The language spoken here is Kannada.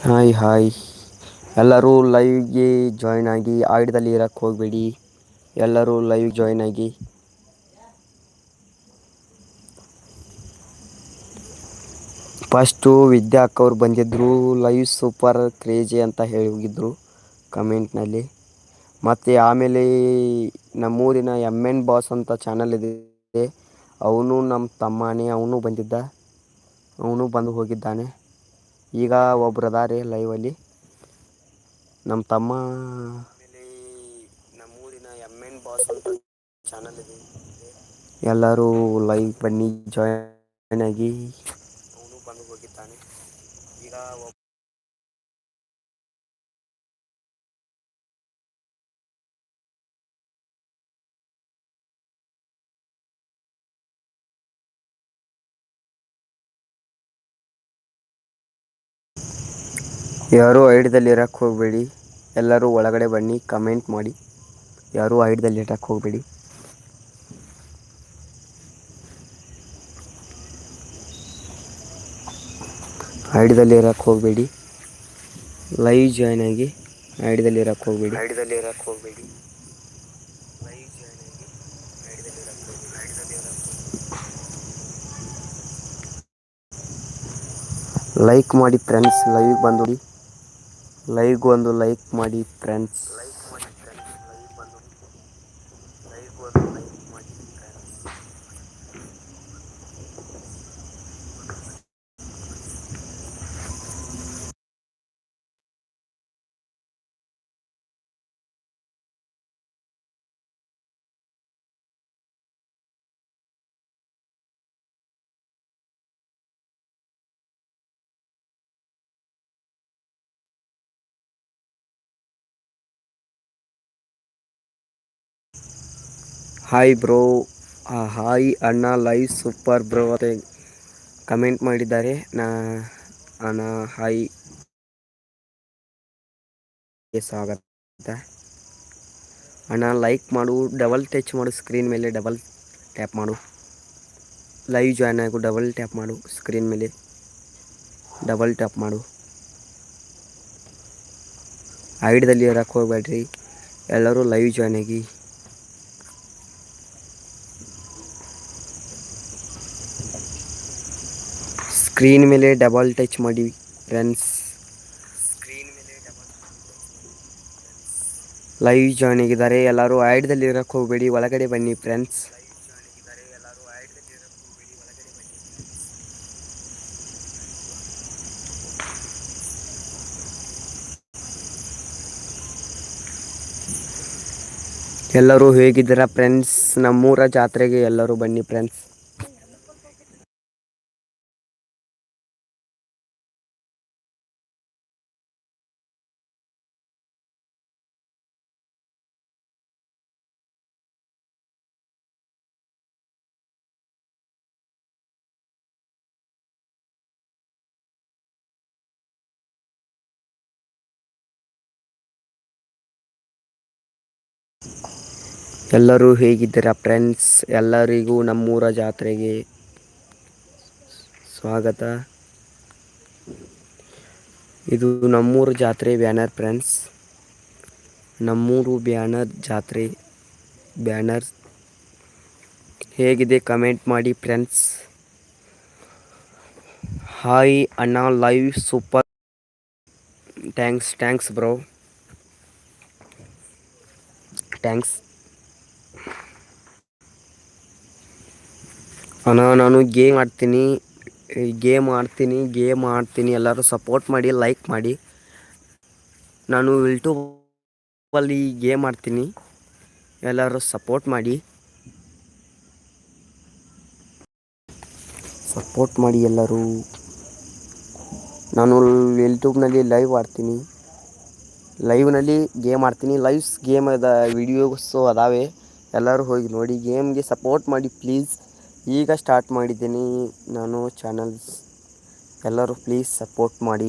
ಹಾಯ್ ಹಾಯ್ ಎಲ್ಲರೂ ಲೈವ್ಗೆ ಜಾಯ್ನ್ ಆಗಿ ಆಯ್ಡ್ದಲ್ಲಿ ಇರೋಕ್ಕೆ ಹೋಗಬೇಡಿ. ಎಲ್ಲರೂ ಲೈವ್ ಜಾಯ್ನ್ ಆಗಿ. ಫಸ್ಟು ವಿದ್ಯಾ ಅಕ್ಕವ್ರು ಬಂದಿದ್ದರು, ಲೈವ್ ಸೂಪರ್ ಕ್ರೇಜಿ ಅಂತ ಹೇಳಿ ಹೋಗಿದ್ದರು ಕಮೆಂಟ್ನಲ್ಲಿ. ಮತ್ತು ಆಮೇಲೆ ನಮ್ಮೂರಿನ ಎಮ್ ಬಾಸ್ ಅಂತ ಚಾನಲ್ ಇದೆ, ಅವನು ನಮ್ಮ ತಮ್ಮನೇ, ಅವನು ಬಂದಿದ್ದ, ಅವನು ಬಂದು ಹೋಗಿದ್ದಾನೆ. ಈಗ ಒಬ್ರದಾರೆ ಲೈವಲ್ಲಿ ನಮ್ಮ ತಮ್ಮ. ಆಮೇಲೆ ನಮ್ಮೂರಿನ ಬಾಸ್ ಅಂತ ಚಾನಲ್ ಇದೆ, ಎಲ್ಲರೂ ಲೈವ್ ಬನ್ನಿ ಜಾಯ್ನ್ ಆಗಿ. ಅವನು ಬಂದು ಹೋಗಿದ್ದಾನೆ. ಈಗ ಯಾರೂ ಐಡ್ದಲ್ಲಿ ಇರೋಕ್ಕೆ ಹೋಗಬೇಡಿ. ಎಲ್ಲರೂ ಒಳಗಡೆ ಬನ್ನಿ, ಕಮೆಂಟ್ ಮಾಡಿ. ಯಾರೂ ಐಡ್ದಲ್ಲಿ ಇರೋಕ್ಕೆ ಹೋಗಬೇಡಿ. ಐಡ್ದಲ್ಲಿ ಇರೋಕ್ಕೆ ಹೋಗಬೇಡಿ, ಲೈವ್ ಜಾಯ್ನ್ ಆಗಿ. ಐಡ್ದಲ್ಲಿ ಇರೋಕ್ಕೆ ಹೋಗಬೇಡಿ. ಲೈಕ್ ಮಾಡಿ ಫ್ರೆಂಡ್ಸ್, ಲೈವ್ ಬಂದು ಲೈವ್ಗೆ ಒಂದು ಲೈಕ್ ಮಾಡಿ ಫ್ರೆಂಡ್ಸ್. ಹಾಯ್ ಬ್ರೋ, ಹಾಯ್ ಅಣ್ಣ, ಲೈವ್ ಸೂಪರ್ ಬ್ರೋ ಅಂತ ಕಮೆಂಟ್ ಮಾಡಿದ್ದಾರೆ. ಅಣ್ಣ ಹಾಯ್, ಸ್ವಾಗತ ಅಣ್ಣ. ಲೈಕ್ ಮಾಡು, ಡಬಲ್ ಟಚ್ ಮಾಡು ಸ್ಕ್ರೀನ್ ಮೇಲೆ, ಡಬಲ್ ಟ್ಯಾಪ್ ಮಾಡು. ಲೈವ್ ಜಾಯ್ನ್ ಆಗು, ಡಬಲ್ ಟ್ಯಾಪ್ ಮಾಡು ಸ್ಕ್ರೀನ್ ಮೇಲೆ, ಡಬಲ್ ಟ್ಯಾಪ್ ಮಾಡು. ಐಡ್ದಲ್ಲಿ ಇರೋಕ್ಕೆ ಹೋಗ್ಬೇಡ್ರಿ, ಎಲ್ಲರೂ ಲೈವ್ ಜಾಯ್ನ್ ಆಗಿ. ಸ್ಕ್ರೀನ್ ಮೇಲೆ ಡಬಲ್ ಟಚ್ ಮಾಡಿ ಫ್ರೆಂಡ್ಸ್. ಲೈವ್ ಜಾಯ್ನ್ ಆಗಿದ್ದಾರೆ, ಎಲ್ಲರೂ ಐಡ್ದಲ್ಲಿ ಇರೋಕ್ಕೆ ಹೋಗಬೇಡಿ, ಒಳಗಡೆ ಬನ್ನಿ ಫ್ರೆಂಡ್ಸ್. ಎಲ್ಲರೂ ಹೇಗಿದ್ದೀರಾ ಫ್ರೆಂಡ್ಸ್? ನಮ್ಮೂರ ಜಾತ್ರೆಗೆ ಎಲ್ಲರೂ ಬನ್ನಿ ಫ್ರೆಂಡ್ಸ್. ಎಲ್ಲರೂ ಹೇಗಿದ್ದೀರಾ ಫ್ರೆಂಡ್ಸ್? ಎಲ್ಲರಿಗೂ ನಮ್ಮೂರ ಜಾತ್ರೆಗೆ ಸ್ವಾಗತ. ಇದು ನಮ್ಮೂರು ಜಾತ್ರೆ ಬ್ಯಾನರ್ ಫ್ರೆಂಡ್ಸ್. ನಮ್ಮೂರು ಬ್ಯಾನರ್ ಜಾತ್ರೆ ಬ್ಯಾನರ್ ಹೇಗಿದೆ ಕಮೆಂಟ್ ಮಾಡಿ ಫ್ರೆಂಡ್ಸ್. ಹಾಯ್ ಅಣ್ಣ, live super. Thanks bro, thanks ಅಣ್ಣ. ನಾನು ಗೇಮ್ ಆಡ್ತೀನಿ, ಎಲ್ಲರೂ ಸಪೋರ್ಟ್ ಮಾಡಿ, ಲೈಕ್ ಮಾಡಿ. ನಾನು ಯೂಟ್ಯೂಬಲ್ಲಿ ಗೇಮ್ ಆಡ್ತೀನಿ, ಎಲ್ಲರೂ ಸಪೋರ್ಟ್ ಮಾಡಿ. ಎಲ್ಲರೂ. ನಾನು ಯೂಟ್ಯೂಬ್ನಲ್ಲಿ ಲೈವ್ ಆಡ್ತೀನಿ, ಲೈವ್ನಲ್ಲಿ ಗೇಮ್ ಆಡ್ತೀನಿ. ಗೇಮದ ವೀಡಿಯೋಸು ಅದಾವೆ, ಎಲ್ಲರೂ ಹೋಗಿ ನೋಡಿ, ಗೇಮ್ಗೆ ಸಪೋರ್ಟ್ ಮಾಡಿ ಪ್ಲೀಸ್. ಈಗ ಸ್ಟಾರ್ಟ್ ಮಾಡಿದ್ದೀನಿ ನಾನು ಚಾನಲ್ಸ್, ಎಲ್ಲರೂ ಪ್ಲೀಸ್ ಸಪೋರ್ಟ್ ಮಾಡಿ.